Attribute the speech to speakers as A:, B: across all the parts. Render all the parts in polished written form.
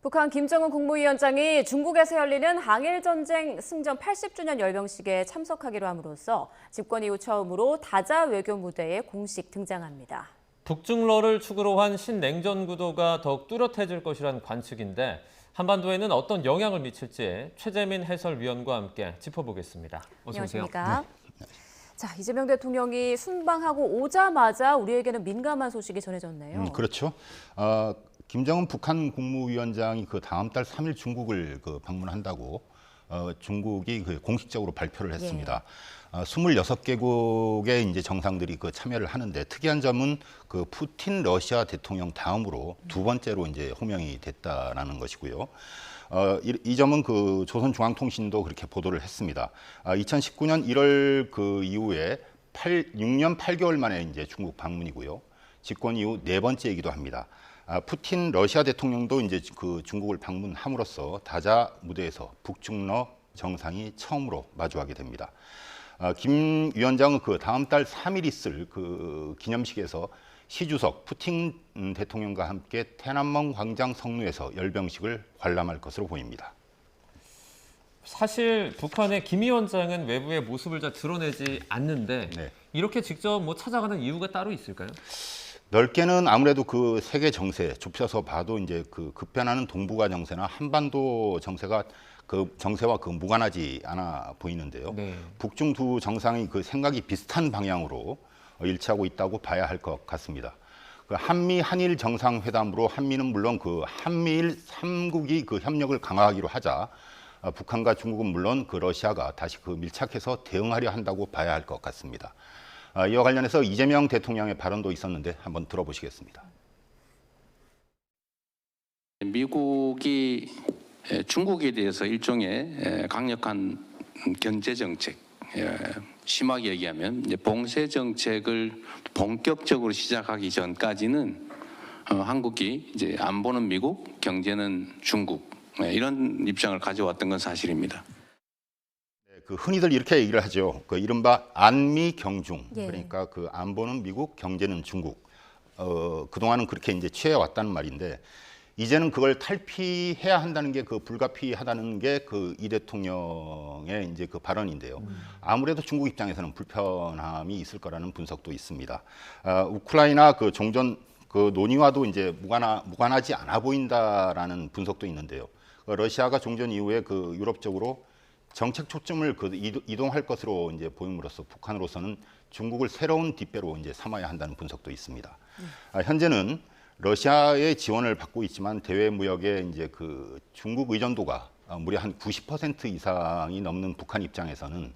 A: 북한 김정은 국무위원장이 중국에서 열리는 항일전쟁 승전 80주년 열병식에 참석하기로 함으로써 집권 이후 처음으로 다자 외교 무대에 공식 등장합니다.
B: 북중러를 축으로 한 신냉전 구도가 더욱 뚜렷해질 것이란 관측인데 한반도에는 어떤 영향을 미칠지 최재민 해설위원과 함께 짚어보겠습니다. 어서 오세요.
A: 안녕하십니까? 네. 자, 이재명 대통령이 순방하고 오자마자 우리에게는 민감한 소식이 전해졌네요.
C: 그렇죠. 김정은 북한 국무위원장이 그 다음 달 3일 중국을 방문한다고 중국이 공식적으로 발표를 했습니다. 26개국의 이제 정상들이 정상들이 참여를 하는데 특이한 점은 푸틴 러시아 대통령 다음으로 두 번째로 이제 호명이 됐다라는 것이고요. 이 점은 조선중앙통신도 그렇게 보도를 했습니다. 2019년 1월 이후에 6년 8개월 만에 이제 중국 방문이고요. 집권 이후 네 번째이기도 합니다. 푸틴 러시아 대통령도 이제 중국을 방문함으로써 다자 무대에서 북중러 정상이 처음으로 마주하게 됩니다. 김 위원장은 다음 달 3일 있을 기념식에서 시 주석, 푸틴 대통령과 함께天安門 광장 성루에서 열병식을 관람할 것으로 보입니다.
B: 사실 북한의 김 위원장은 외부의 모습을 잘 드러내지 않는데 이렇게 직접 찾아가는 이유가 따로 있을까요?
C: 넓게는 아무래도 세계 정세 좁혀서 봐도 이제 급변하는 동북아 정세나 한반도 정세가 정세와 무관하지 않아 보이는데요. 북중 두 정상이 생각이 비슷한 방향으로 일치하고 있다고 봐야 할 것 같습니다. 한미 한일 정상회담으로 한미는 물론 한미일 3국이 협력을 강화하기로 하자 북한과 중국은 물론 러시아가 다시 밀착해서 대응하려 한다고 봐야 할 것 같습니다. 이와 관련해서 이재명 대통령의 발언도 있었는데 한번 들어보시겠습니다.
D: 미국이 중국에 대해서 일종의 강력한 견제 정책, 심하게 얘기하면 봉쇄 정책을 본격적으로 시작하기 전까지는 한국이 이제 안보는 미국, 경제는 중국 이런 입장을 가져왔던 건 사실입니다.
C: 흔히들 이렇게 얘기를 하죠. 이른바 안미경중. 그러니까 안보는 미국, 경제는 중국. 그동안은 그렇게 이제 취해왔다는 말인데 이제는 그걸 탈피해야 한다는 게 불가피하다는 게 이 대통령의 이제 발언인데요. 아무래도 중국 입장에서는 불편함이 있을 거라는 분석도 있습니다. 우크라이나 종전 논의와도 이제 무관하지 않아 보인다라는 분석도 있는데요. 러시아가 종전 이후에 유럽 쪽으로 정책 초점을 이동할 것으로 이제 보임으로써 북한으로서는 중국을 새로운 뒷배로 이제 삼아야 한다는 분석도 있습니다. 현재는 러시아의 지원을 받고 있지만 대외 무역에 이제 중국 의존도가 무려 한 90% 이상이 넘는 북한 입장에서는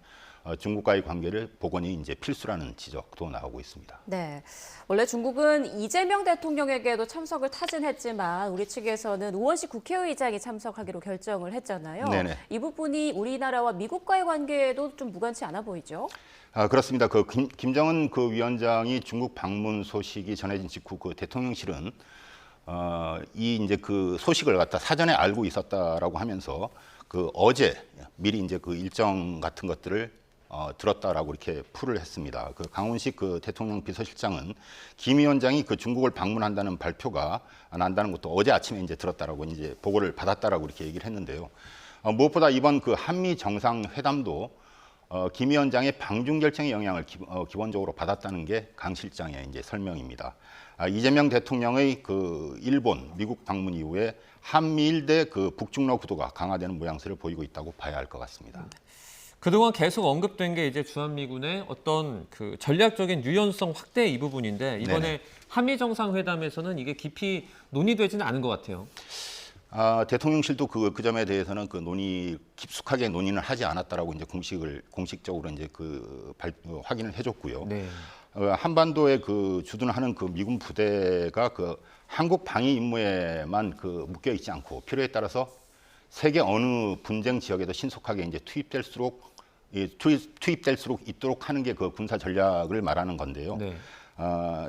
C: 중국과의 관계를 복원이 이제 필수라는 지적도 나오고 있습니다.
A: 네, 원래 중국은 이재명 대통령에게도 참석을 타진했지만 우리 측에서는 우원식 국회의장이 참석하기로 결정을 했잖아요. 이 부분이 우리나라와 미국과의 관계에도 좀 무관치 않아 보이죠?
C: 그렇습니다. 김정은 위원장이 중국 방문 소식이 전해진 직후 대통령실은 이제 소식을 갖다 사전에 알고 있었다라고 하면서 어제 미리 이제 일정 같은 것들을 들었다라고 이렇게 풀을 했습니다. 강훈식 대통령 비서실장은 김 위원장이 중국을 방문한다는 발표가 난다는 것도 어제 아침에 이제 들었다라고 이제 보고를 받았다라고 이렇게 얘기를 했는데요. 무엇보다 이번 한미 정상회담도 김 위원장의 방중 결정의 영향을 기본적으로 받았다는 게 강 실장의 이제 설명입니다. 이재명 대통령의 일본, 미국 방문 이후에 한미일 대 북중러 구도가 강화되는 모양새를 보이고 있다고 봐야 할 것 같습니다.
B: 그동안 계속 언급된 게 이제 주한미군의 어떤 전략적인 유연성 확대 이 부분인데 이번에 한미 정상회담에서는 이게 깊이 논의되지는 않은 것 같아요.
C: 대통령실도 그 점에 대해서는 깊숙하게 논의는 하지 않았다라고 이제 공식적으로 이제 확인을 해줬고요. 한반도에 주둔하는 미군 부대가 한국 방위 임무에만 묶여 있지 않고 필요에 따라서 세계 어느 분쟁 지역에도 신속하게 이제 투입될 수 있도록 하는 게 군사 전략을 말하는 건데요.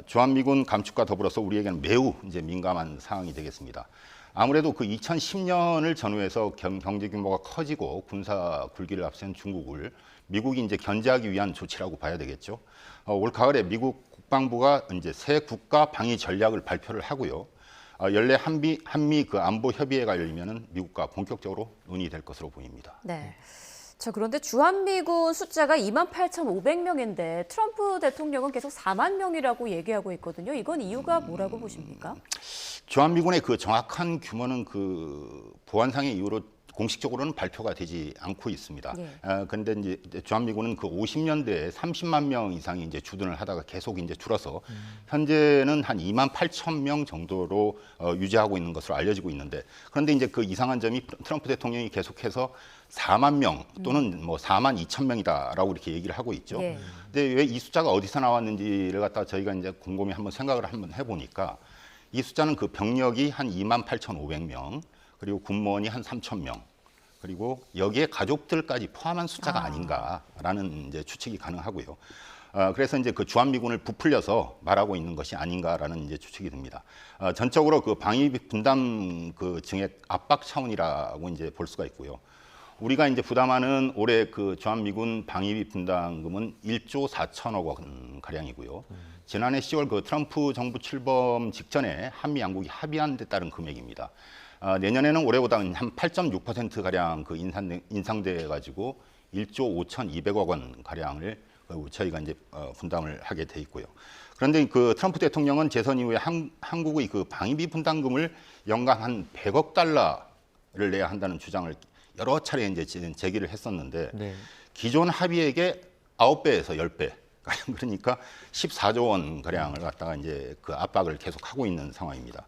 C: 주한미군 감축과 더불어서 우리에게는 매우 이제 민감한 상황이 되겠습니다. 아무래도 2010년을 전후해서 경제 규모가 커지고 군사 굴기를 앞세운 중국을 미국이 이제 견제하기 위한 조치라고 봐야 되겠죠. 올 가을에 미국 국방부가 이제 새 국가 방위 전략을 발표를 하고요. 연례 한미 그 안보 협의회가 열리면은 미국과 본격적으로 논의될 것으로 보입니다.
A: 네. 자, 그런데 주한미군 숫자가 28,500명인데 트럼프 대통령은 계속 4만 명이라고 얘기하고 있거든요. 이건 이유가 뭐라고 보십니까?
C: 주한미군의 그 정확한 규모는 그 보안상의 이유로 공식적으로는 발표가 되지 않고 있습니다. 그런데 이제 주한미군은 그 50년대에 30만 명 이상이 이제 주둔을 하다가 계속 이제 줄어서 현재는 한 2만 8천 명 정도로 유지하고 있는 것으로 알려지고 있는데, 그런데 이제 그 이상한 점이 트럼프 대통령이 계속해서 4만 명 또는 뭐 4만 2천 명이다라고 이렇게 얘기를 하고 있죠. 근데 왜 이 숫자가 어디서 나왔는지를 갖다 저희가 이제 곰곰이 한번 생각을 한번 해보니까 이 숫자는 그 병력이 한 2만 8,500명, 그리고 군무원이 한 3,000명, 그리고 여기에 가족들까지 포함한 숫자가 아닌가라는 이제 추측이 가능하고요. 그래서 이제 그 주한미군을 부풀려서 말하고 있는 것이 아닌가라는 이제 추측이 듭니다. 전적으로 그 방위비 분담 그 증액 압박 차원이라고 이제 볼 수가 있고요. 우리가 이제 부담하는 올해 그 주한미군 방위비 분담금은 1조 4천억 원 가량이고요. 지난해 10월 그 트럼프 정부 출범 직전에 한미 양국이 합의한 데 따른 금액입니다. 내년에는 올해보다 한 8.6% 가량 그 인상돼 가지고 1조 5,200억 원 가량을 저희가 이제 분담을 하게 돼 있고요. 그런데 그 트럼프 대통령은 재선 이후에 한국의 그 방위비 분담금을 연간 한 100억 달러를 내야 한다는 주장을 여러 차례 이제 제기를 했었는데, 기존 합의액의 9배에서 10배, 그러니까 14조 원 가량을 갖다가 이제 그 압박을 계속 하고 있는 상황입니다.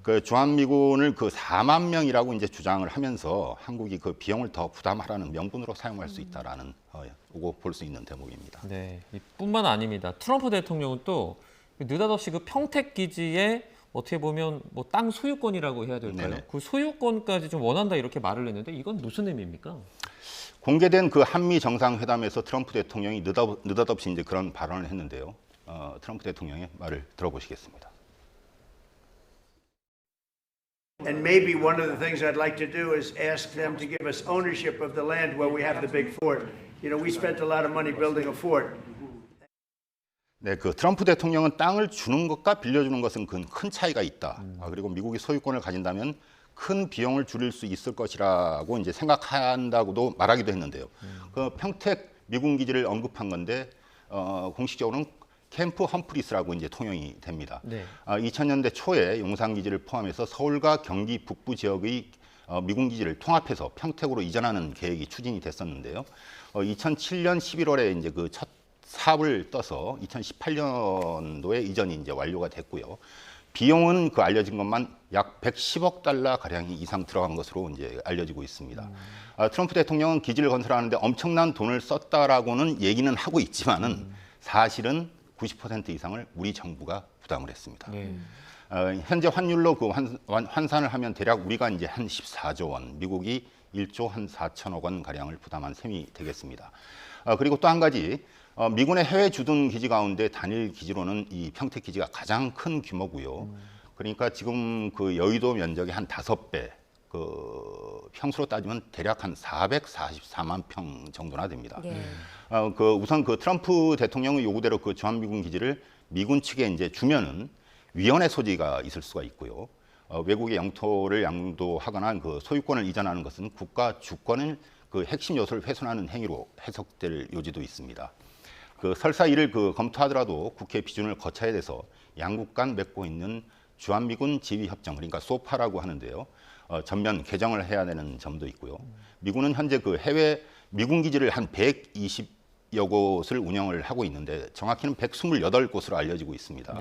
C: 그 주한미군을 그 4만 명이라고 이제 주장을 하면서 한국이 그 비용을 더 부담하라는 명분으로 사용할 수 있다라는 보고 볼 수 있는 대목입니다.
B: 네, 뿐만 아닙니다. 트럼프 대통령은 또 느닷없이 그 평택 기지에 어떻게 보면 뭐 땅 소유권이라고 해야 될까요?
C: 네네.
B: 그 소유권까지 좀 원한다 이렇게 말을 했는데 이건 무슨 의미입니까?
C: 공개된 그 한미 정상회담에서 트럼프 대통령이 느닷없이 이제 그런 발언을 했는데요. 트럼프 대통령의 말을 들어보시겠습니다.
E: And maybe one of the things I'd like to do is ask them to give us ownership of the land where we have the big fort. You know, we spent a lot of money building a fort.
C: 네, 그 트럼프 대통령은 땅을 주는 것과 빌려주는 것은 큰 차이가 있다. 그리고 미국이 소유권을 가진다면 큰 비용을 줄일 수 있을 것이라고 이제 생각한다고도 말하기도 했는데요. 그 평택 미군 기지를 언급한 건데 공식적으로는 캠프 험프리스라고 이제 통용이 됩니다. 2000년대 초에 용산 기지를 포함해서 서울과 경기 북부 지역의 미군 기지를 통합해서 평택으로 이전하는 계획이 추진이 됐었는데요. 2007년 11월에 이제 그 첫 사업을 떠서 2018년도에 이전이 이제 완료가 됐고요. 비용은 그 알려진 것만 약 110억 달러 가량이 이상 들어간 것으로 이제 알려지고 있습니다. 트럼프 대통령은 기지를 건설하는데 엄청난 돈을 썼다라고는 얘기는 하고 있지만은 사실은 90% 이상을 우리 정부가 부담을 했습니다. 현재 환율로 그 환산을 하면 대략 우리가 이제 한 14조 원, 미국이 1조 한 4천억 원 가량을 부담한 셈이 되겠습니다. 그리고 또 한 가지. 미군의 해외 주둔 기지 가운데 단일 기지로는 이 평택 기지가 가장 큰 규모고요. 그러니까 지금 그 여의도 면적의 한 5배, 그 평수로 따지면 대략 한 444만 평 정도나 됩니다. 그 우선 그 트럼프 대통령의 요구대로 그 주한미군 기지를 미군 측에 이제 주면은 위헌의 소지가 있을 수가 있고요. 외국의 영토를 양도하거나 그 소유권을 이전하는 것은 국가 주권을 그 핵심 요소를 훼손하는 행위로 해석될 요지도 있습니다. 그 설사 이를 그 검토하더라도 국회 비준을 거쳐야 돼서 양국 간 맺고 있는 주한미군 지휘협정, 그러니까 소파라고 하는데요. 전면 개정을 해야 되는 점도 있고요. 미군은 현재 그 해외 미군 기지를 한 120여 곳을 운영을 하고 있는데 정확히는 128곳으로 알려지고 있습니다.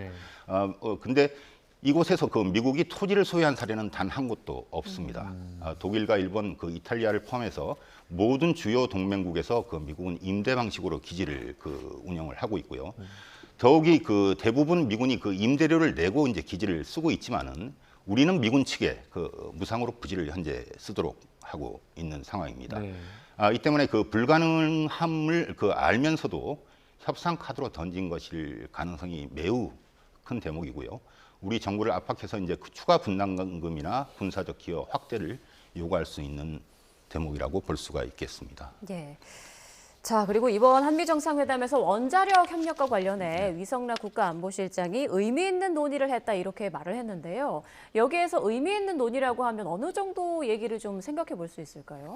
C: 근데 이곳에서 그 미국이 토지를 소유한 사례는 단 한 곳도 없습니다. 독일과 일본, 그 이탈리아를 포함해서 모든 주요 동맹국에서 그 미국은 임대 방식으로 기지를 그 운영을 하고 있고요. 더욱이 그 대부분 미군이 그 임대료를 내고 이제 기지를 쓰고 있지만은 우리는 미군 측에 그 무상으로 부지를 현재 쓰도록 하고 있는 상황입니다. 이 때문에 그 불가능함을 그 알면서도 협상 카드로 던진 것일 가능성이 매우 큰 대목이고요. 우리 정부를 압박해서 이제 추가 분담금이나 군사적 기여 확대를 요구할 수 있는 대목이라고 볼 수가 있겠습니다.
A: 자, 그리고 이번 한미 정상회담에서 원자력 협력과 관련해 위성락 국가안보실장이 의미 있는 논의를 했다 이렇게 말을 했는데요. 여기에서 의미 있는 논의라고 하면 어느 정도 얘기를 좀 생각해 볼 수 있을까요?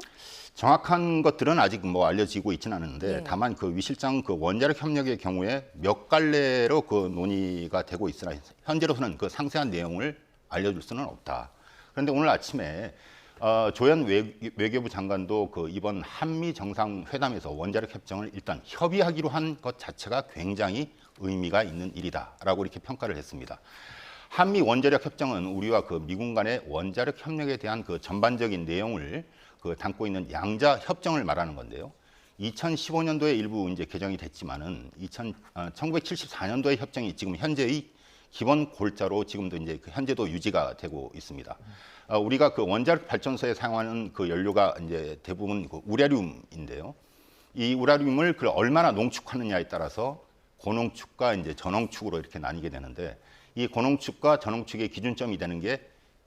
C: 정확한 것들은 아직 뭐 알려지고 있지는 않은데
A: 예.
C: 다만 그 위 실장 그 원자력 협력의 경우에 몇 갈래로 그 논의가 되고 있으나 현재로서는 그 상세한 내용을 알려줄 수는 없다. 그런데 오늘 아침에 조현 외교부 장관도 그 이번 한미 정상회담에서 원자력 협정을 일단 협의하기로 한 것 자체가 굉장히 의미가 있는 일이다라고 이렇게 평가를 했습니다. 한미 원자력 협정은 우리와 그 미국 간의 원자력 협력에 대한 그 전반적인 내용을 그 담고 있는 양자 협정을 말하는 건데요. 2015년도에 일부 이제 개정이 됐지만은 1974년도의 협정이 지금 현재의 기본 골자로 지금도 이제 그 현재도 유지가 되고 있습니다. 우리가 그 원자력 발전소에 사용하는 그 연료가 이제 대부분 그 우라늄인데요. 이 우라늄을 그 얼마나 농축하느냐에 따라서 고농축과 이제 저농축으로 이렇게 나뉘게 되는데 이 고농축과 저농축의 기준점이 되는 게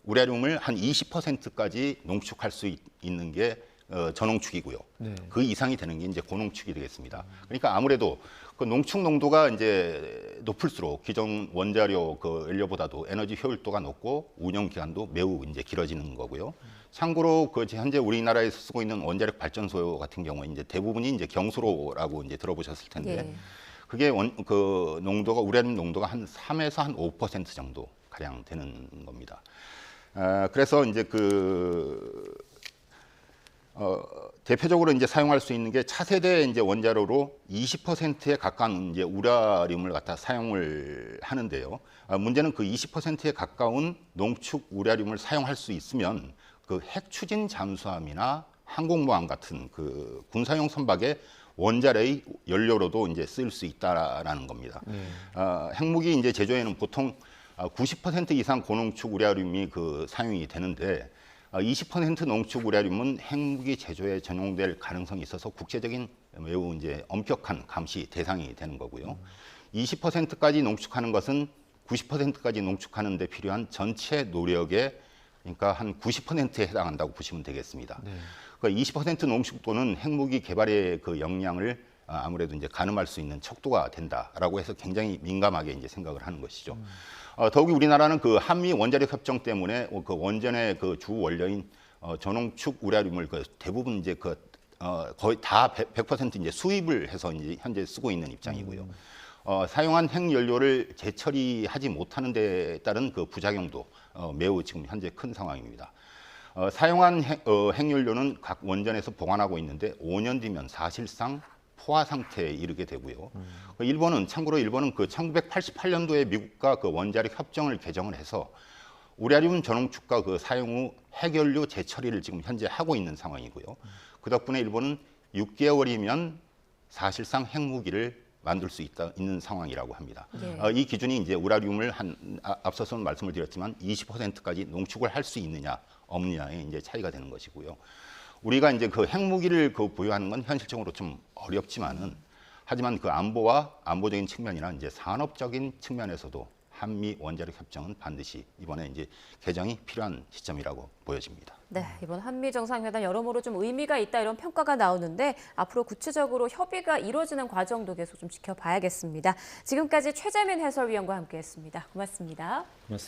C: 우라늄을 한 20%까지 농축할 수 있는 게 저농축이고요.
B: 네.
C: 그 이상이 되는 게 이제 고농축이 되겠습니다. 그러니까 아무래도 그 농축 농도가 이제 높을수록 기존 원자료 그 연료보다도 에너지 효율도가 높고 운영 기간도 매우 이제 길어지는 거고요. 참고로 그 현재 우리나라에서 쓰고 있는 원자력 발전소 같은 경우에 이제 대부분이 이제 경수로라고 이제 들어보셨을 텐데
A: 예.
C: 그게 그 농도가 우라늄 농도가 한 3에서 한 5% 정도 가량 되는 겁니다. 그래서 이제 대표적으로 이제 사용할 수 있는 게 차세대 이제 원자로로 20%에 가까운 이제 우라늄을 갖다 사용을 하는데요. 문제는 그 20%에 가까운 농축 우라늄을 사용할 수 있으면 그 핵 추진 잠수함이나 항공모함 같은 그 군사용 선박의 원자로의 연료로도 이제 쓰일 수 있다라는 겁니다. 핵무기 이제 제조에는 보통 90% 이상 고농축 우라늄이 그 사용이 되는데 20% 농축 우라늄은 핵무기 제조에 전용될 가능성이 있어서 국제적인 매우 이제 엄격한 감시 대상이 되는 거고요. 20%까지 농축하는 것은 90%까지 농축하는 데 필요한 전체 노력의 그러니까 한 90%에 해당한다고 보시면 되겠습니다. 네. 그러니까 20% 농축도는 핵무기 개발의 그 역량을 아무래도 이제 가늠할 수 있는 척도가 된다라고 해서 굉장히 민감하게 이제 생각을 하는 것이죠. 더욱이 우리나라는 그 한미 원자력 협정 때문에 그 원전의 그 주 원료인 저농축 우라늄을 그 대부분 이제 거의 다 100% 이제 수입을 해서 이제 현재 쓰고 있는 입장이고요. 사용한 핵 연료를 재처리하지 못하는 데 따른 그 부작용도 매우 지금 현재 큰 상황입니다. 사용한 핵 연료는 각 원전에서 보관하고 있는데 5년 뒤면 사실상 포화 상태에 이르게 되고요. 참고로 일본은 그 1988년도에 미국과 그 원자력 협정을 개정을 해서 우라늄 저농축과 그 사용 후 핵연료 재처리를 지금 현재 하고 있는 상황이고요. 그 덕분에 일본은 6개월이면 사실상 핵무기를 만들 수 있는 상황이라고 합니다. 네. 이 기준이 이제 우라늄을 앞서서는 말씀을 드렸지만 20%까지 농축을 할 수 있느냐 없느냐의 이제 차이가 되는 것이고요. 우리가 이제 그 핵무기를 그 보유하는 건 현실적으로 좀 어렵지만은 하지만 그 안보적인 측면이나 이제 산업적인 측면에서도 한미 원자력 협정은 반드시 이번에 이제 개정이 필요한 시점이라고 보여집니다.
A: 네, 이번 한미 정상회담 여러모로 좀 의미가 있다 이런 평가가 나오는데 앞으로 구체적으로 협의가 이루어지는 과정도 계속 좀 지켜봐야겠습니다. 지금까지 최재민 해설위원과 함께했습니다. 고맙습니다.
B: 고맙습니다.